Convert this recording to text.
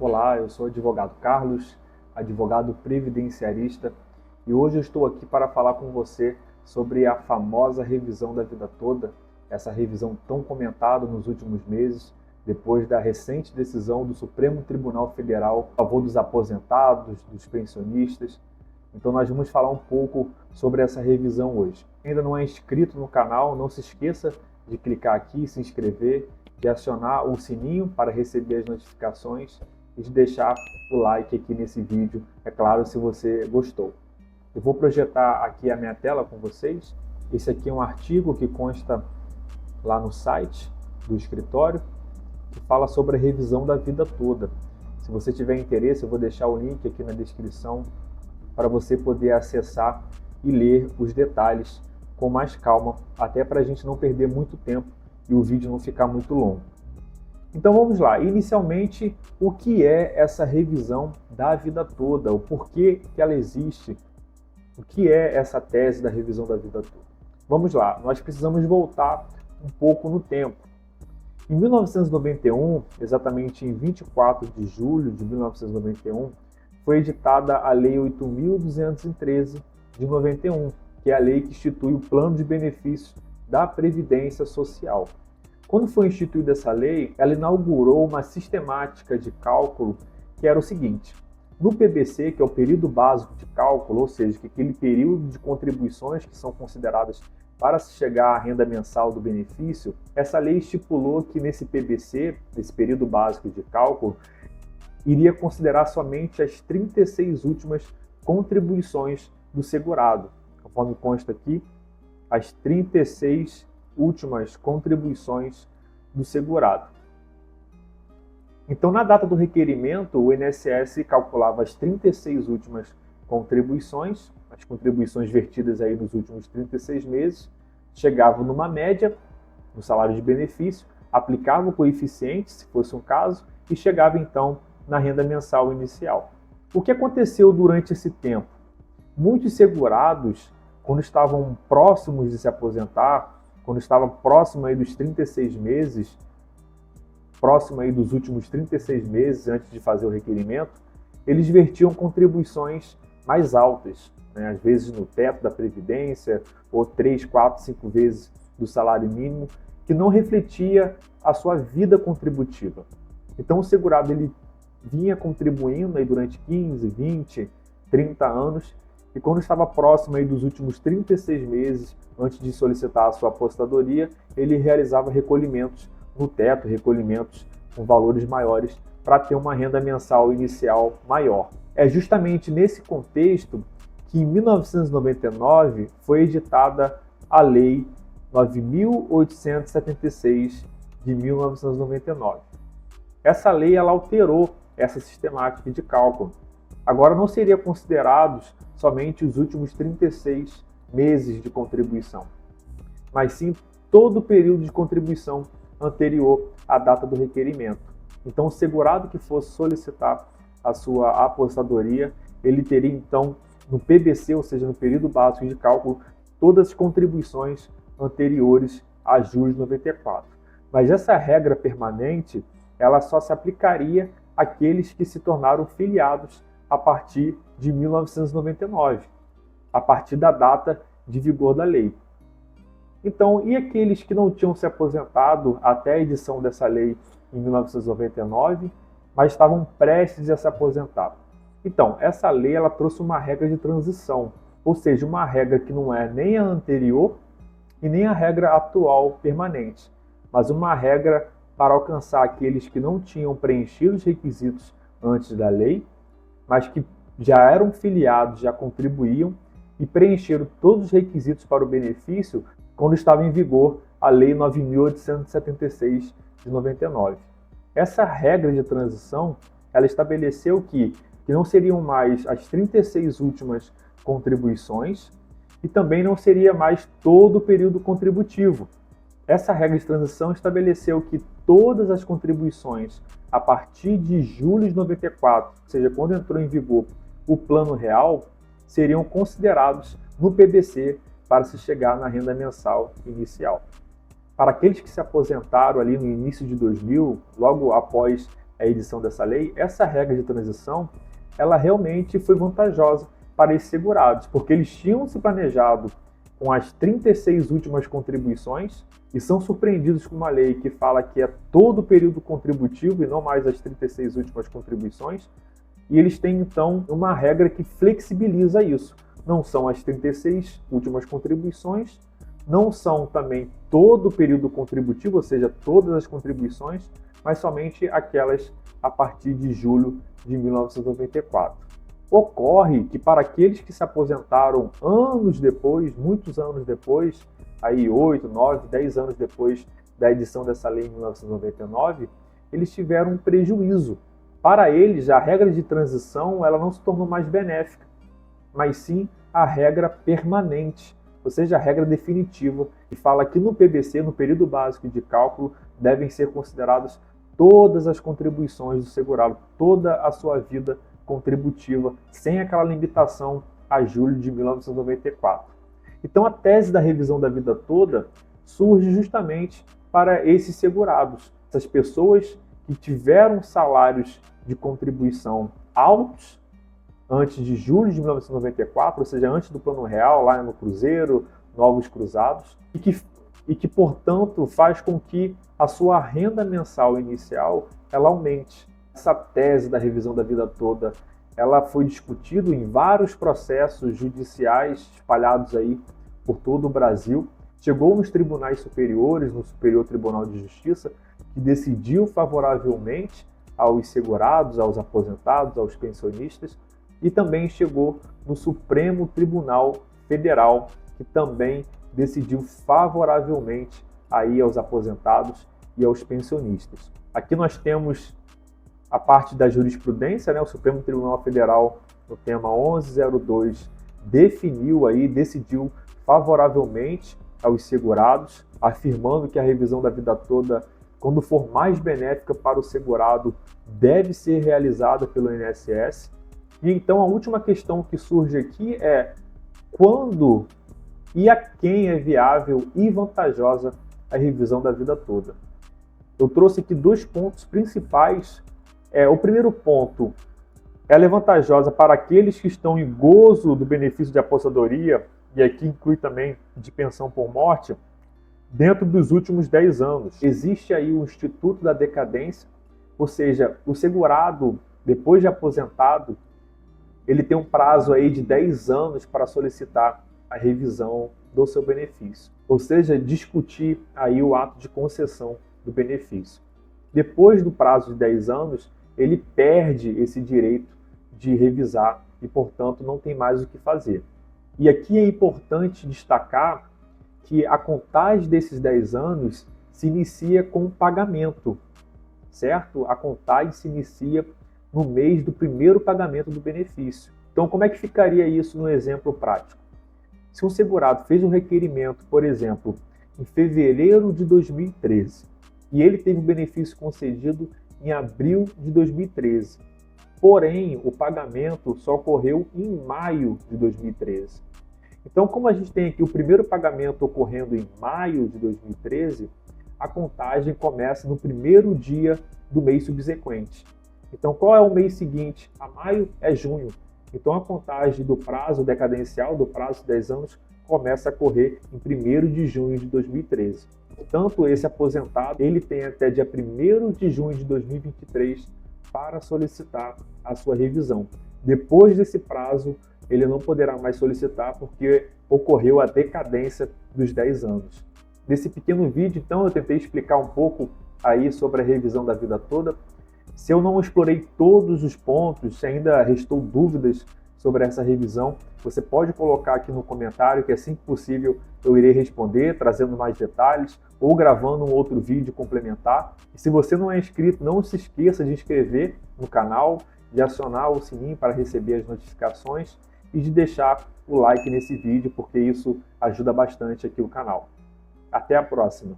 Olá, eu sou o advogado Carlos, advogado previdenciarista, e hoje eu estou aqui para falar com você sobre a famosa revisão da vida toda, essa revisão tão comentada nos últimos meses, depois da recente decisão do Supremo Tribunal Federal a favor dos aposentados, dos pensionistas. Então nós vamos falar um pouco sobre essa revisão hoje. Quem ainda não é inscrito no canal, não se esqueça de clicar aqui, se inscrever, de acionar o sininho para receber as notificações e de deixar o like aqui nesse vídeo, é claro, se você gostou. Eu vou projetar aqui a minha tela com vocês. Esse aqui é um artigo que consta lá no site do escritório, que fala sobre a revisão da vida toda. Se você tiver interesse, eu vou deixar o link aqui na descrição para você poder acessar e ler os detalhes com mais calma, até para a gente não perder muito tempo e o vídeo não ficar muito longo. Então vamos lá, inicialmente, o que é essa revisão da vida toda, o porquê que ela existe, o que é essa tese da revisão da vida toda. Vamos lá, nós precisamos voltar um pouco no tempo. Em 1991, exatamente em 24 de julho de 1991, foi editada a Lei 8.213 de 91, que é a lei que institui o Plano de Benefícios da Previdência Social. Quando foi instituída essa lei, ela inaugurou uma sistemática de cálculo que era o seguinte: no PBC, que é o período básico de cálculo, ou seja, que aquele período de contribuições que são consideradas para se chegar à renda mensal do benefício, essa lei estipulou que nesse PBC, nesse período básico de cálculo, iria considerar somente as 36 últimas contribuições do segurado. Conforme consta aqui, as 36 últimas contribuições do segurado. Então, na data do requerimento, o INSS calculava as 36 últimas contribuições, as contribuições vertidas aí nos últimos 36 meses, chegava numa média no salário de benefício, aplicava o coeficiente, se fosse um caso, e chegava então na renda mensal inicial. O que aconteceu durante esse tempo? Muitos segurados, quando estavam próximos de se aposentar, quando estava próximo aí dos 36 meses, próximo aí dos últimos 36 meses antes de fazer o requerimento, eles vertiam contribuições mais altas, né? Às vezes no teto da Previdência, ou 3, 4, 5 vezes do salário mínimo, que não refletia a sua vida contributiva. Então o segurado ele vinha contribuindo aí durante 15, 20, 30 anos, e quando estava próximo aí dos últimos 36 meses, antes de solicitar a sua aposentadoria, ele realizava recolhimentos no teto, recolhimentos com valores maiores, para ter uma renda mensal inicial maior. É justamente nesse contexto que em 1999 foi editada a Lei 9.876 de 1999. Essa lei ela alterou essa sistemática de cálculo. Agora não seria considerados somente os últimos 36 meses de contribuição, mas sim todo o período de contribuição anterior à data do requerimento. Então, o segurado que fosse solicitar a sua aposentadoria, ele teria então no PBC, ou seja, no período básico de cálculo, todas as contribuições anteriores a julho de 94. Mas essa regra permanente, ela só se aplicaria àqueles que se tornaram filiados a partir de 1999, a partir da data de vigor da lei. Então, e aqueles que não tinham se aposentado até a edição dessa lei em 1999, mas estavam prestes a se aposentar? Então, essa lei ela trouxe uma regra de transição, ou seja, uma regra que não é nem a anterior e nem a regra atual permanente, mas uma regra para alcançar aqueles que não tinham preenchido os requisitos antes da lei, mas que já eram filiados, já contribuíam e preencheram todos os requisitos para o benefício quando estava em vigor a Lei 9.876 de 99. Essa regra de transição, ela estabeleceu que não seriam mais as 36 últimas contribuições e também não seria mais todo o período contributivo. Essa regra de transição estabeleceu que todas as contribuições a partir de julho de 94, ou seja, quando entrou em vigor o Plano Real, seriam considerados no PBC para se chegar na renda mensal inicial. Para aqueles que se aposentaram ali no início de 2000, logo após a edição dessa lei, essa regra de transição, ela realmente foi vantajosa para esses segurados, porque eles tinham se planejado com as 36 últimas contribuições e são surpreendidos com uma lei que fala que é todo o período contributivo e não mais as 36 últimas contribuições, e eles têm então uma regra que flexibiliza isso. Não são as 36 últimas contribuições, não são também todo o período contributivo, ou seja, todas as contribuições, mas somente aquelas a partir de julho de 1994. Ocorre que para aqueles que se aposentaram anos depois, muitos anos depois, aí 8, 9, 10 anos depois da edição dessa lei em 1999, eles tiveram um prejuízo. Para eles, a regra de transição ela não se tornou mais benéfica, mas sim a regra permanente, ou seja, a regra definitiva, que fala que no PBC, no período básico de cálculo, devem ser consideradas todas as contribuições do segurado, toda a sua vida contributiva, sem aquela limitação a julho de 1994. Então a tese da revisão da vida toda surge justamente para esses segurados, essas pessoas que tiveram salários de contribuição altos antes de julho de 1994, ou seja, antes do Plano Real, lá no Cruzeiro, Novos Cruzados, e que, portanto, faz com que a sua renda mensal inicial ela aumente. Essa tese da revisão da vida toda, ela foi discutida em vários processos judiciais espalhados aí por todo o Brasil, chegou nos tribunais superiores, no Superior Tribunal de Justiça, que decidiu favoravelmente aos segurados, aos aposentados, aos pensionistas, e também chegou no Supremo Tribunal Federal, que também decidiu favoravelmente aí aos aposentados e aos pensionistas. Aqui nós temos a parte da jurisprudência, né? O Supremo Tribunal Federal, no tema 1102, decidiu favoravelmente aos segurados, afirmando que a revisão da vida toda, quando for mais benéfica para o segurado, deve ser realizada pelo INSS. E então a última questão que surge aqui é quando e a quem é viável e vantajosa a revisão da vida toda. Eu trouxe aqui 2 pontos principais. O primeiro ponto, ela é vantajosa para aqueles que estão em gozo do benefício de aposentadoria, e aqui inclui também de pensão por morte, dentro dos últimos 10 anos. Existe aí o Instituto da Decadência, ou seja, o segurado, depois de aposentado, ele tem um prazo aí de 10 anos para solicitar a revisão do seu benefício. Ou seja, discutir aí o ato de concessão do benefício. Depois do prazo de 10 anos, ele perde esse direito de revisar e, portanto, não tem mais o que fazer. E aqui é importante destacar que a contagem desses 10 anos se inicia com o pagamento, certo? A contagem se inicia no mês do primeiro pagamento do benefício. Então, como é que ficaria isso no exemplo prático? Se um segurado fez um requerimento, por exemplo, em fevereiro de 2013, e ele teve o benefício concedido em abril de 2013, porém, o pagamento só ocorreu em maio de 2013. Então, como a gente tem aqui o primeiro pagamento ocorrendo em maio de 2013, a contagem começa no primeiro dia do mês subsequente. Então, qual é o mês seguinte? A maio é junho. Então, a contagem do prazo decadencial, do prazo de 10 anos, começa a correr em 1º de junho de 2013. Portanto, esse aposentado ele tem até dia 1º de junho de 2023 para solicitar a sua revisão. Depois desse prazo, ele não poderá mais solicitar porque ocorreu a decadência dos 10 anos. Nesse pequeno vídeo, então, eu tentei explicar um pouco aí sobre a revisão da vida toda. Se eu não explorei todos os pontos, se ainda restou dúvidas sobre essa revisão, você pode colocar aqui no comentário que assim que possível eu irei responder, trazendo mais detalhes ou gravando um outro vídeo complementar. E se você não é inscrito, não se esqueça de inscrever no canal, de acionar o sininho para receber as notificações e de deixar o like nesse vídeo, porque isso ajuda bastante aqui o canal. Até a próxima!